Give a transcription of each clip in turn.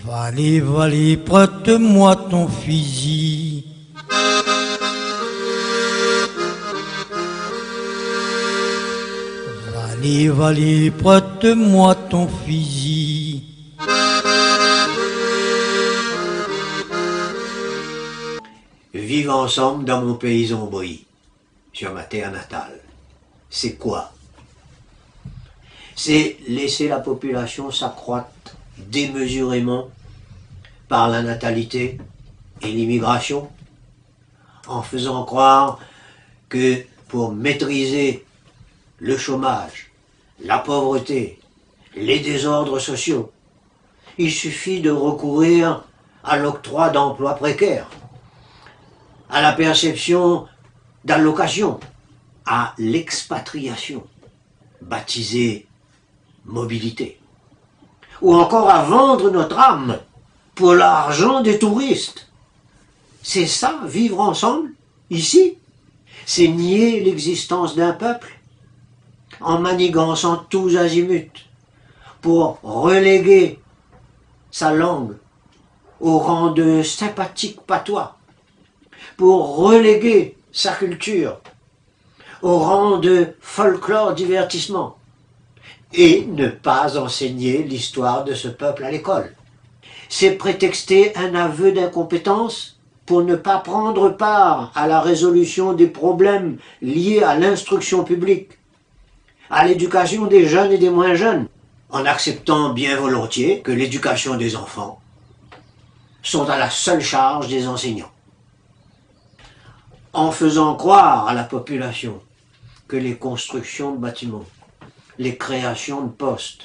Vallée, vallée, prête-moi ton fusil. Vallée, vallée, prête-moi ton fusil. Vivre ensemble dans mon pays ombri, sur ma terre natale. C'est quoi? C'est laisser la population s'accroître démesurément par la natalité et l'immigration, en faisant croire que pour maîtriser le chômage, la pauvreté, les désordres sociaux, il suffit de recourir à l'octroi d'emplois précaires, à la perception d'allocations, à l'expatriation, baptisée mobilité, ou encore à vendre notre âme pour l'argent des touristes. C'est ça, vivre ensemble, ici? C'est nier l'existence d'un peuple en manigançant tous azimuts pour reléguer sa langue au rang de sympathique patois, pour reléguer sa culture au rang de folklore divertissement, et ne pas enseigner l'histoire de ce peuple à l'école. C'est prétexter un aveu d'incompétence pour ne pas prendre part à la résolution des problèmes liés à l'instruction publique, à l'éducation des jeunes et des moins jeunes, en acceptant bien volontiers que l'éducation des enfants sont à la seule charge des enseignants. En faisant croire à la population que les constructions de bâtiments, les créations de postes,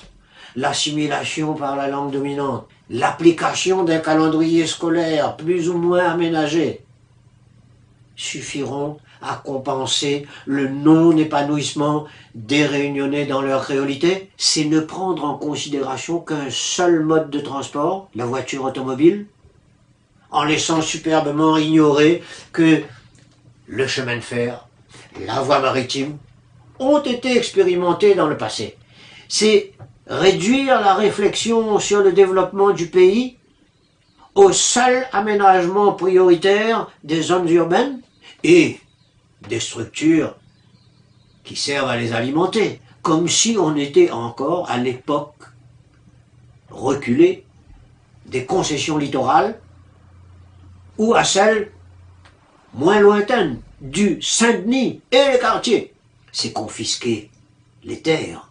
l'assimilation par la langue dominante, l'application d'un calendrier scolaire plus ou moins aménagé suffiront à compenser le non-épanouissement des Réunionnais dans leur créolité, c'est ne prendre en considération qu'un seul mode de transport, la voiture automobile, en laissant superbement ignorer que le chemin de fer, la voie maritime, ont été expérimentés dans le passé. C'est réduire la réflexion sur le développement du pays au seul aménagement prioritaire des zones urbaines et des structures qui servent à les alimenter, comme si on était encore à l'époque reculée des concessions littorales ou à celle moins lointaine du Saint-Denis et les quartiers. C'est confisquer les terres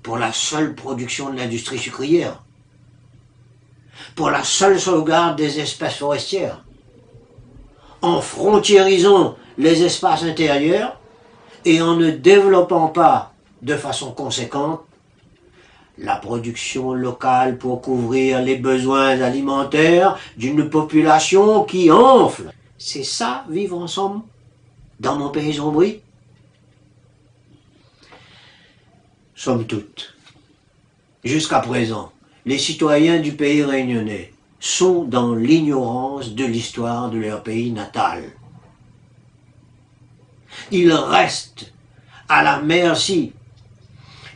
pour la seule production de l'industrie sucrière, pour la seule sauvegarde des espèces forestières, en frontiérisant les espaces intérieurs et en ne développant pas de façon conséquente la production locale pour couvrir les besoins alimentaires d'une population qui enfle. C'est ça, vivre ensemble, dans mon pays ombri? Somme toute, jusqu'à présent, les citoyens du pays réunionnais sont dans l'ignorance de l'histoire de leur pays natal. Ils restent à la merci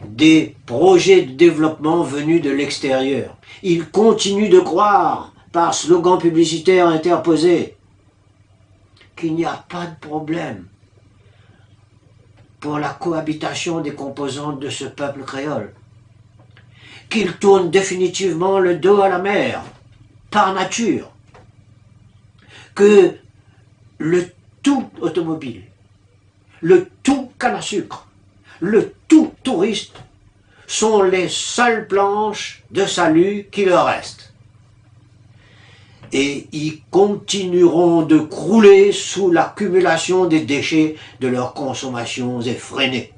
des projets de développement venus de l'extérieur. Ils continuent de croire, par slogans publicitaires interposés, qu'il n'y a pas de problème pour la cohabitation des composantes de ce peuple créole, qu'il tourne définitivement le dos à la mer, par nature, que le tout automobile, le tout canne à sucre, le tout touriste sont les seules planches de salut qui leur restent. Et ils continueront de crouler sous l'accumulation des déchets de leurs consommations effrénées.